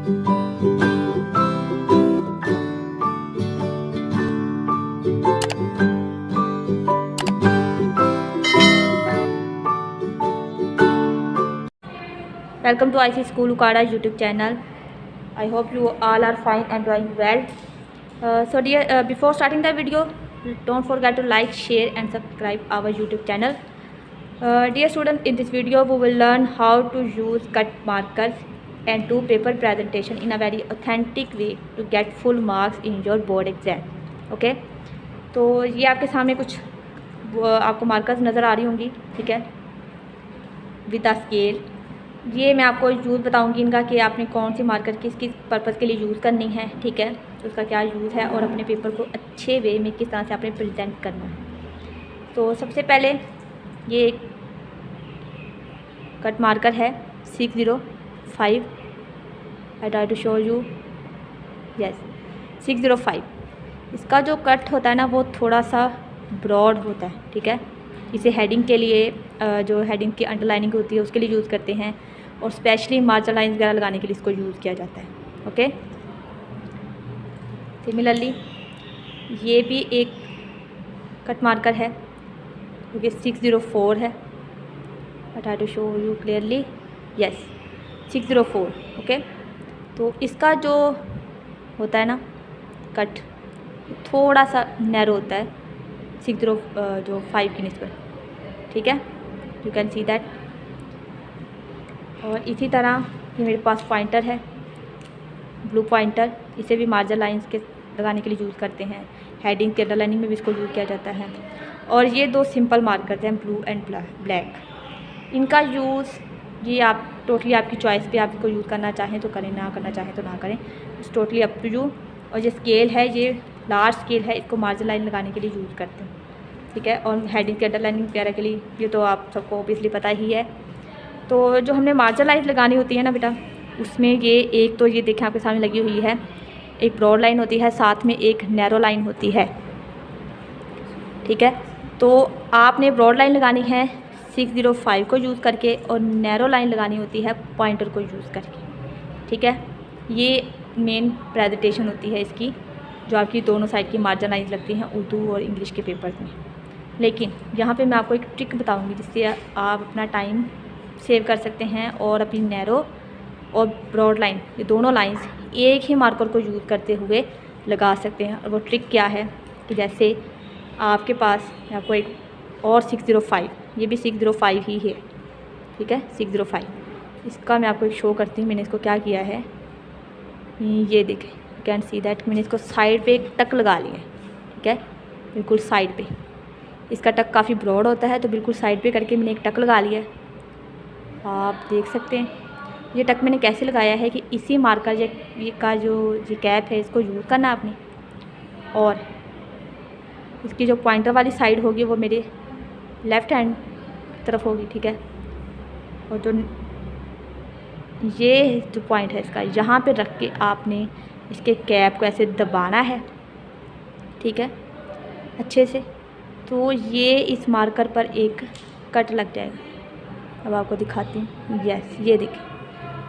Welcome to IC School Ukada YouTube channel. I hope you all are fine and doing well. So dear, before starting the video, don't forget to like, share and subscribe our YouTube channel. Dear students, in this video we will learn how to use cut markers and do paper presentation in a very authentic way to get full marks in your board exam. Okay? तो ये आपके सामने कुछ आपको markers नज़र आ रही होंगी, ठीक है, विद अ स्केल। ये मैं आपको यूज़ बताऊंगी इनका कि आपने कौन सी मार्कर किस किस पर्पज़ के लिए यूज़ करनी है, ठीक है, तो उसका क्या यूज़ है और अपने पेपर को अच्छे वे में किस तरह से आपने प्रेजेंट करना है। तो सबसे पहले ये एक कट मार्कर है 605। I try to show you, yes 605। इसका जो कट होता है ना वो थोड़ा सा ब्रॉड होता है, ठीक है। इसे हेडिंग के लिए जो हेडिंग की अंडरलाइनिंग होती है उसके लिए यूज़ करते हैं और स्पेशली मार्जिन लाइन वगैरह लगाने के लिए इसको यूज़ किया जाता है। ओके, सिमिलरली ये भी एक कट मार्कर है जो कि 604 है। I try to show you clearly, yes 604। Okay, तो इसका जो होता है ना कट थोड़ा सा नैरो होता है 605 की निस्बत, ठीक है, यू कैन सी दैट। और इसी तरह ये मेरे पास पॉइंटर है, ब्लू पॉइंटर, इसे भी मार्जिन लाइंस के लगाने के लिए यूज़ करते हैं, हेडिंग के अंडरलाइनिंग में भी इसको यूज़ किया जाता है। और ये दो सिंपल मार्कर हैं, ब्लू एंड ब्लैक। इनका यूज़ ये आप टोटली आपकी चॉइस पे, आप इसको यूज़ करना चाहें तो करें, ना करना चाहें तो ना करें, it's totally up to you. और ये स्केल है, ये लार्ज स्केल है, इसको मार्जिन लाइन लगाने के लिए यूज़ करते हैं, ठीक है, और हेडिंग के अंडरलाइनिंग वगैरह के लिए, ये तो आप सबको ऑब्वियसली पता ही है। तो जो हमने मार्जिन लाइन लगानी होती है ना बेटा, उसमें ये एक तो ये देखें आपके सामने लगी हुई है, एक ब्रॉड लाइन होती है, साथ में एक नैरो लाइन होती है, ठीक है। तो आपने ब्रॉड लाइन लगानी है 605 को यूज़ करके और नैरो लाइन लगानी होती है पॉइंटर को यूज़ करके, ठीक है। ये मेन प्रेजेंटेशन होती है इसकी, जो आपकी दोनों साइड की मार्जिन लाइन लगती हैं उर्दू और इंग्लिश के पेपर्स में। लेकिन यहाँ पे मैं आपको एक ट्रिक बताऊँगी जिससे आप अपना टाइम सेव कर सकते हैं और अपनी नैरो और ब्रॉड लाइन, ये दोनों लाइंस एक ही मार्कर को यूज़ करते हुए लगा सकते हैं। और वो ट्रिक क्या है कि जैसे आपके पास आपको एक और 605, ये भी 605 ही है, ठीक है, 605। इसका मैं आपको एक शो करती हूँ, मैंने इसको क्या किया है, ये देखें, कैन सी दैट, मैंने इसको साइड पे एक टक लगा लिया है, ठीक है, बिल्कुल साइड पे। इसका टक काफ़ी ब्रॉड होता है तो बिल्कुल साइड पे करके मैंने एक टक लगा लिया है, आप देख सकते हैं। ये टक मैंने कैसे लगाया है कि इसी मार्कर ये का जो ये कैप है इसको यूज़ करना आपने, और इसकी जो पॉइंटर वाली साइड होगी वो मेरे लेफ़्ट हैंड तरफ होगी, ठीक है। और जो ये जो पॉइंट है इसका यहाँ पे रख के आपने इसके कैप को ऐसे दबाना है, ठीक है, अच्छे से। तो ये इस मार्कर पर एक कट लग जाएगा। अब आपको दिखाती हूँ, यस ये देखिए,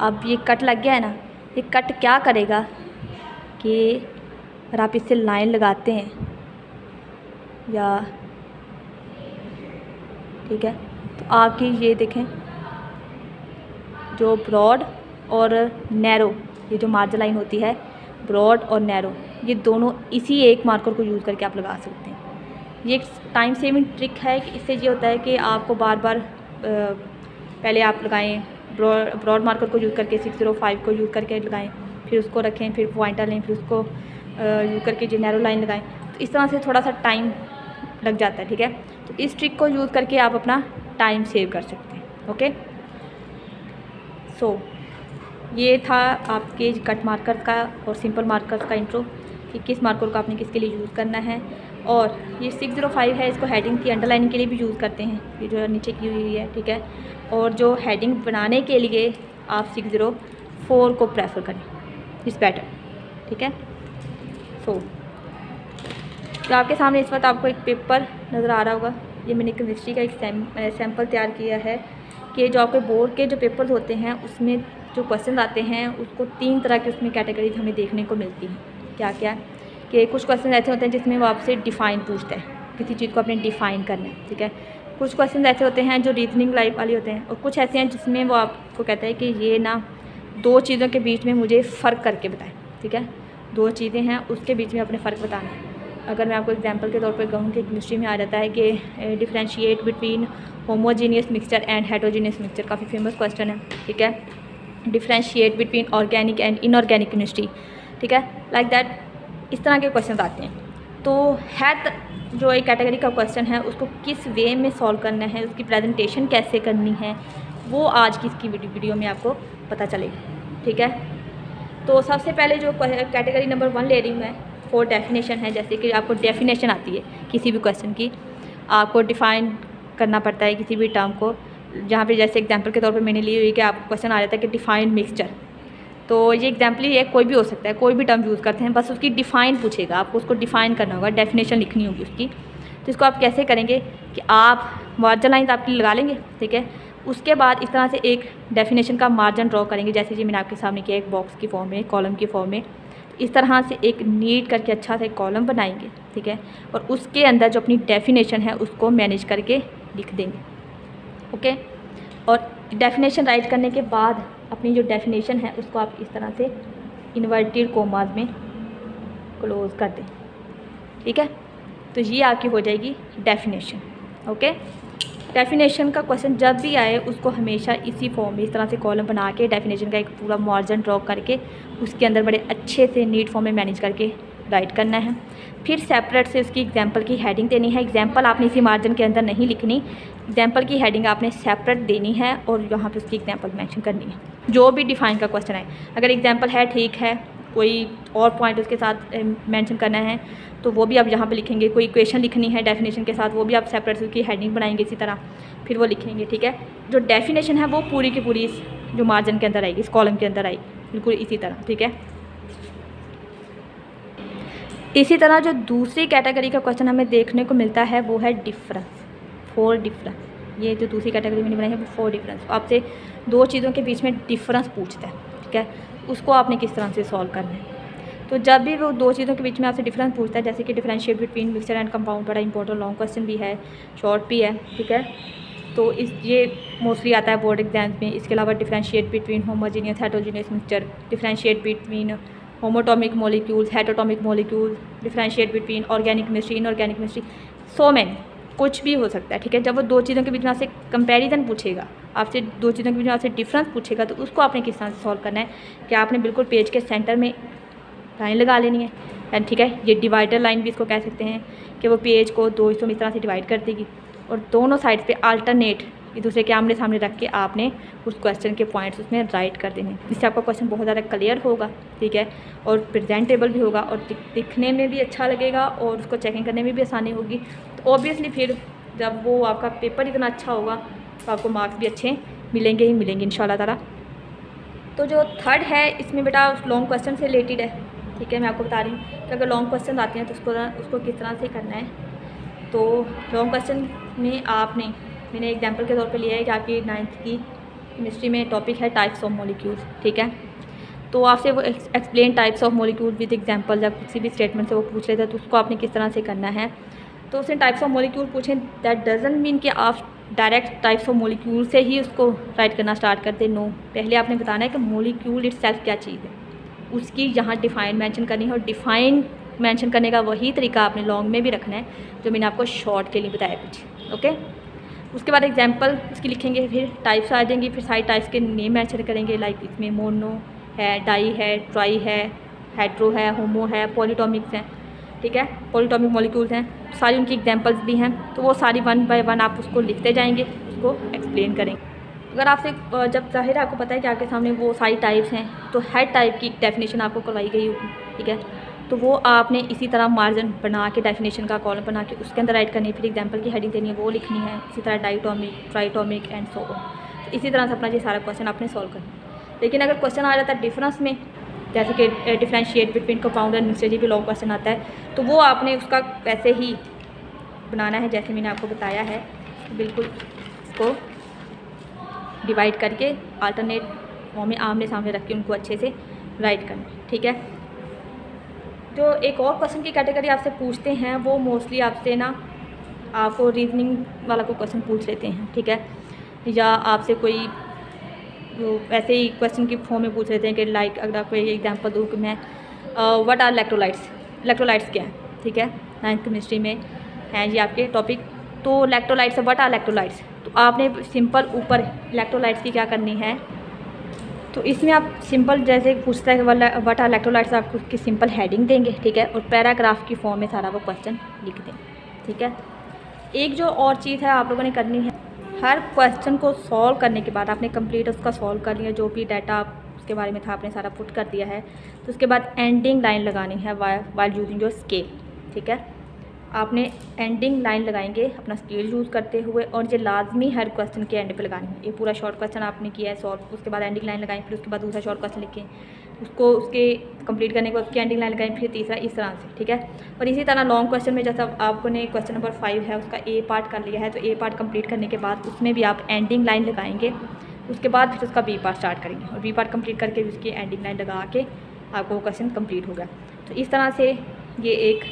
अब ये कट लग गया है ना। ये कट क्या करेगा कि अगर आप इससे लाइन लगाते हैं या, ठीक है, तो आपकी ये देखें जो ब्रॉड और नैरो, ये जो मार्जिन लाइन होती है ब्रॉड और नैरो, ये दोनों इसी एक मार्कर को यूज़ करके आप लगा सकते हैं। ये एक टाइम सेविंग ट्रिक है कि इससे ये होता है कि आपको बार बार पहले आप लगाएं ब्रॉड मार्कर को यूज़ करके 605 को यूज़ करके लगाएं, फिर उसको रखें, फिर पॉइंटर लें, फिर उसको यूज़ करके जो नैरो लाइन लगाएं, तो इस तरह से थोड़ा सा टाइम लग जाता है, ठीक है। तो इस ट्रिक को यूज़ करके आप अपना टाइम सेव कर सकते हैं। ओके, सो ये था आपके कट मार्कर का और सिंपल मार्कर का इंट्रो कि किस मार्कर को आपने किसके लिए यूज़ करना है। और ये 605 है, इसको हेडिंग की अंडरलाइनिंग के लिए भी यूज़ करते हैं, ये जो नीचे की हुई है, ठीक है। और जो हेडिंग बनाने के लिए आप 604 को प्रेफर करें, इस बेटर, ठीक है। सो तो आपके सामने इस वक्त आपको एक पेपर नज़र आ रहा होगा, ये मैंने केमिस्ट्री का एक सैम्पल तैयार किया है कि जो आपके बोर्ड के जो पेपर्स होते हैं उसमें जो क्वेश्चन आते हैं उसको 3 तरह की उसमें कैटेगरीज हमें देखने को मिलती हैं। क्या क्या कि कुछ क्वेश्चन ऐसे होते हैं जिसमें वो आपसे डिफ़ाइन पूछते हैं, किसी चीज़ को आपने डिफ़ाइन करना है, ठीक है। कुछ क्वेश्चन ऐसे होते हैं जो रीजनिंग लाइफ वाले होते हैं, और कुछ ऐसे हैं जिसमें वो आपको कहता है कि ये ना 2 चीज़ों के बीच में मुझे फ़र्क करके बताएं, ठीक है। 2 चीज़ें हैं उसके बीच में अपने फ़र्क बताना है। अगर मैं आपको एग्जांपल के तौर पर कहूँ कि केमिस्ट्री में आ जाता है कि differentiate between homogeneous mixture and heterogeneous mixture, काफ़ी फेमस क्वेश्चन है, ठीक है। Differentiate between organic and inorganic chemistry, ठीक है, लाइक दैट, इस तरह के क्वेश्चन आते हैं। तो हैथ जो एक कैटेगरी का क्वेश्चन है उसको किस वे में सॉल्व करना है, उसकी प्रेजेंटेशन कैसे करनी है, वो आज की इसकी वीडियो में आपको पता चलेगी, ठीक है। तो सबसे पहले जो कैटेगरी नंबर 1 ले रही हूँ मैं, 4 डेफिनेशन है। जैसे कि आपको डेफिनेशन आती है किसी भी क्वेश्चन की, आपको डिफ़ाइन करना पड़ता है किसी भी टर्म को। जहाँ पे जैसे एग्जांपल के तौर पे मैंने ली हुई कि आपको क्वेश्चन आ जाता है कि डिफ़ाइन मिक्सचर, तो ये एग्जाम्पल ही है, कोई भी हो सकता है, कोई भी टर्म यूज़ करते हैं, बस उसकी डिफ़ाइन पूछेगा, आपको उसको डिफ़ाइन करना होगा, डेफिनेशन लिखनी होगी उसकी। तो इसको आप कैसे करेंगे कि आप मार्जिन लाइन आपकी लगा लेंगे, ठीक है। उसके बाद इस तरह से एक डेफिनेशन का मार्जिन ड्रॉ करेंगे, जैसे कि मैंने आपके सामने किया, एक बॉक्स की फॉर्म में, कॉलम की फॉर्म में। इस तरह से एक नीट करके अच्छा सा एक कॉलम बनाएंगे, ठीक है, और उसके अंदर जो अपनी डेफिनेशन है उसको मैनेज करके लिख देंगे, ओके। और डेफिनेशन राइट करने के बाद अपनी जो डेफिनेशन है उसको आप इस तरह से इन्वर्टेड कोमास में क्लोज कर दें, ठीक है। तो ये आपकी हो जाएगी डेफिनेशन, ओके। डेफिनेशन का क्वेश्चन जब भी आए उसको हमेशा इसी फॉर्म में, इस तरह से कॉलम बना के डेफिनेशन का एक पूरा मार्जिन ड्रॉ करके उसके अंदर बड़े अच्छे से नीट फॉर्म में मैनेज करके राइट करना है। फिर सेपरेट से उसकी एग्जांपल की हेडिंग देनी है। एग्जांपल आपने इसी मार्जिन के अंदर नहीं लिखनी, एग्जांपल की हेडिंग आपने सेपरेट देनी है और यहाँ पे उसकी एग्जांपल मेंशन करनी है। जो भी डिफ़ाइन का क्वेश्चन है, अगर एग्जांपल है ठीक है, कोई और पॉइंट उसके साथ मेंशन करना है तो वो भी आप यहाँ पे लिखेंगे। कोई इक्वेशन लिखनी है डेफिनेशन के साथ, वो भी आप सेपरेट उसकी हेडिंग बनाएंगे इसी तरह, फिर वो लिखेंगे, ठीक है। जो डेफिनेशन है वो पूरी की पूरी इस जो मार्जिन के अंदर आएगी, इस कॉलम के अंदर आएगी, बिल्कुल इसी तरह, ठीक है। इसी तरह जो दूसरी कैटेगरी का क्वेश्चन हमें देखने को मिलता है वो है डिफरेंस, 4 डिफरेंस। ये जो दूसरी कैटेगरी मैंने बनाई है वो 4 डिफरेंस, आपसे 2 चीज़ों के बीच में डिफरेंस पूछता है, ठीक है, उसको आपने किस तरह से सॉल्व करना है। तो जब भी वो 2 चीज़ों के बीच में आपसे डिफरेंस पूछता है, जैसे कि differentiate between mixture and compound, बड़ा इंपॉर्टेंट लॉन्ग क्वेश्चन भी है, शॉर्ट भी है, ठीक है। तो ये मोस्टली आता है बोर्ड एग्जाम्स में। इसके अलावा differentiate between homogeneous heterogeneous mixture, differentiate between homoatomic molecules, heteroatomic molecules, differentiate between organic chemistry, inorganic chemistry, so many, कुछ भी हो सकता है, ठीक है। जब वो 2 चीज़ों के बीच में आपसे कंपैरिजन पूछेगा, आपसे 2 चीज़ों के बीच में आपसे डिफरेंस पूछेगा, तो उसको आपने किस तरह से सॉल्व करना है कि आपने बिल्कुल पेज के सेंटर में लाइन लगा लेनी है, एंड ठीक है, ये डिवाइडर लाइन भी इसको कह सकते हैं कि वो पेज को 2 हिस्सों में इस तरह से डिवाइड कर देगी और दोनों साइड पे अल्टरनेट एक दूसरे के आमने सामने रख के आपने उस क्वेश्चन के पॉइंट्स उसमें राइट कर देने। इससे आपका क्वेश्चन बहुत ज़्यादा क्लियर होगा, ठीक है, और प्रेजेंटेबल भी होगा और दिखने में भी अच्छा लगेगा और उसको चेकिंग करने में भी आसानी होगी। तो ऑब्वियसली फिर जब वो आपका पेपर इतना अच्छा होगा तो आपको मार्क्स भी अच्छे मिलेंगे ही मिलेंगे इंशाल्लाह ताला। तो जो थर्ड है इसमें बेटा लॉन्ग क्वेश्चन से रिलेटेड है, ठीक है। मैं आपको बता रही हूँ कि अगर लॉन्ग क्वेश्चन आते हैं तो उसको किस तरह से करना है। तो लॉन्ग क्वेश्चन में मैंने एग्जांपल के तौर पे लिया है कि आपकी 9th की केमिस्ट्री में टॉपिक है टाइप्स ऑफ मॉलिक्यूल्स, ठीक है। तो आपसे वो explain types of molecule with example, जब किसी भी स्टेटमेंट से वो पूछ लेते हैं तो उसको आपने किस तरह से करना है। तो उसने टाइप्स ऑफ मॉलिक्यूल पूछे, दैट डजंट मीन कि आप डायरेक्ट टाइप्स ऑफ मॉलिक्यूल से ही उसको राइट करना स्टार्ट करते, नो। पहले आपने बताना है कि मॉलिक्यूल इटसेल्फ क्या चीज़ है, उसकी यहाँ डिफ़ाइन मेंशन करनी है, और डिफ़ाइन मेंशन करने का वही तरीका आपने लॉन्ग में भी रखना है जो मैंने आपको शॉर्ट के लिए बताया पीछे, ओके। उसके बाद एग्जांपल उसकी लिखेंगे, फिर टाइप्स आ जाएंगी, फिर सारी टाइप्स के नेम मेंशन करेंगे, लाइक इसमें मोनो है, डाई है, ट्राई है, हेट्रो है, होमो है, पॉलीटॉमिक्स हैं, ठीक है, पॉलीटॉमिक मॉलिक्यूल्स हैं, सारी उनकी एग्जांपल्स भी हैं। तो वो सारी 1 बाय 1 आप उसको लिखते जाएंगे, उसको एक्सप्लेन करेंगे। अगर आपसे जब ज़ाहिर आपको पता है कि आपके सामने वो सारी टाइप्स हैं तो हर टाइप की डेफिनेशन आपको करवाई गई होगी, ठीक है। तो वो आपने इसी तरह मार्जिन बना के डेफिनेशन का कॉलम बना के उसके अंदर राइट करनी है, फिर एग्जांपल की हेडिंग देनी है, वो लिखनी है, इसी तरह diatomic, triatomic and so on. इसी तरह से अपना ये सारा क्वेश्चन आपने सॉल्व करना है। लेकिन अगर क्वेश्चन आ जाता है डिफरेंस में, जैसे कि differentiate between compound and mixture, भी लॉन्ग क्वेश्चन आता है, तो वो आपने उसका वैसे ही बनाना है जैसे मैंने आपको बताया है, बिल्कुल इसको डिवाइड करके अल्टरनेट फॉर्म में आमने सामने रख के उनको अच्छे से राइट करना है, ठीक है। जो एक और क्वेश्चन की कैटेगरी आपसे पूछते हैं वो मोस्टली आपसे ना आपको रीजनिंग वाला कोई क्वेश्चन पूछ लेते हैं, ठीक है, या आपसे कोई वो ऐसे ही क्वेश्चन की फॉर्म में पूछ लेते हैं कि लाइक अगर आपको एक एग्जांपल दूँ कि मैं व्हाट आर इलेक्ट्रोलाइट्स, इलेक्ट्रोलाइट्स क्या है, ठीक है, 9th केमिस्ट्री में हैं ये आपके टॉपिक। तो इलेक्ट्रोलाइट्स व्हाट आर इलेक्ट्रोलाइट्स, तो आपने सिंपल ऊपर इलेक्ट्रोलाइट्स की क्या करनी है, तो इसमें आप सिंपल जैसे पूछता है व्हाट आर इलेक्ट्रोलाइट्स, आप उसकी सिंपल हेडिंग देंगे, ठीक है, और पैराग्राफ की फॉर्म में सारा वो क्वेश्चन लिख दें, ठीक है। एक जो और चीज़ है आप लोगों ने करनी है, हर क्वेश्चन को सॉल्व करने के बाद आपने कंप्लीट उसका सॉल्व कर लिया, जो भी डाटा उसके बारे में था आपने सारा पुट कर दिया है, तो उसके बाद एंडिंग लाइन लगानी है वाइल यूजिंग योर स्केल, ठीक है। आपने एंडिंग लाइन लगाएंगे अपना स्केल यूज़ करते हुए, और ये लाजमी हर क्वेश्चन के एंड पे लगानी है। ये पूरा शॉर्ट क्वेश्चन आपने किया है सॉल्व, उसके बाद एंडिंग लाइन लगाएं, फिर उसके बाद दूसरा शॉर्ट क्वेश्चन लिखें, उसको उसके कंप्लीट करने के बाद उसकी एंडिंग लाइन लगाएं, फिर तीसरा, इस तरह से, ठीक है। और इसी तरह लॉन्ग क्वेश्चन में जैसा आपको ने क्वेश्चन नंबर 5 है उसका ए पार्ट कर लिया है, तो ए पार्ट कंप्लीट करने के बाद उसमें भी आप एंडिंग लाइन लगाएंगे, उसके बाद फिर उसका बी पार्ट स्टार्ट करेंगे, और बी पार्ट कंप्लीट करके उसकी एंडिंग लाइन लगा के आपको वो क्वेश्चन कंप्लीट होगा। तो इस तरह से ये एक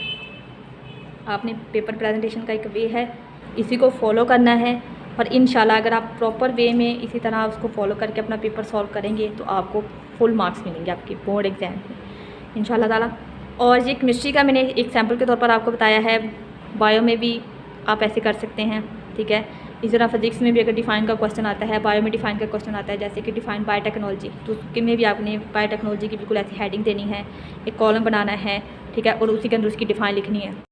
आपने पेपर प्रेजेंटेशन का एक वे है, इसी को फॉलो करना है, और इंशाल्लाह अगर आप प्रॉपर वे में इसी तरह उसको फॉलो करके अपना पेपर सॉल्व करेंगे तो आपको फुल मार्क्स मिलेंगे आपके बोर्ड एग्जाम में इंशाल्लाह ताला। और ये केमिस्ट्री का मैंने एक सैम्पल के तौर पर आपको बताया है, बायो में भी आप ऐसे कर सकते हैं, ठीक है। इस तरह फिजिक्स में भी अगर डिफाइन का क्वेश्चन आता है, बायो में डिफाइन का क्वेश्चन आता है, जैसे कि डिफाइन बायोटेक्नोलॉजी, तो उसके में भी आपने बायोटेक्नोलॉजी की बिल्कुल ऐसी हेडिंग देनी है, एक कॉलम बनाना है, ठीक है, और उसी के अंदर उसकी डिफाइन लिखनी है।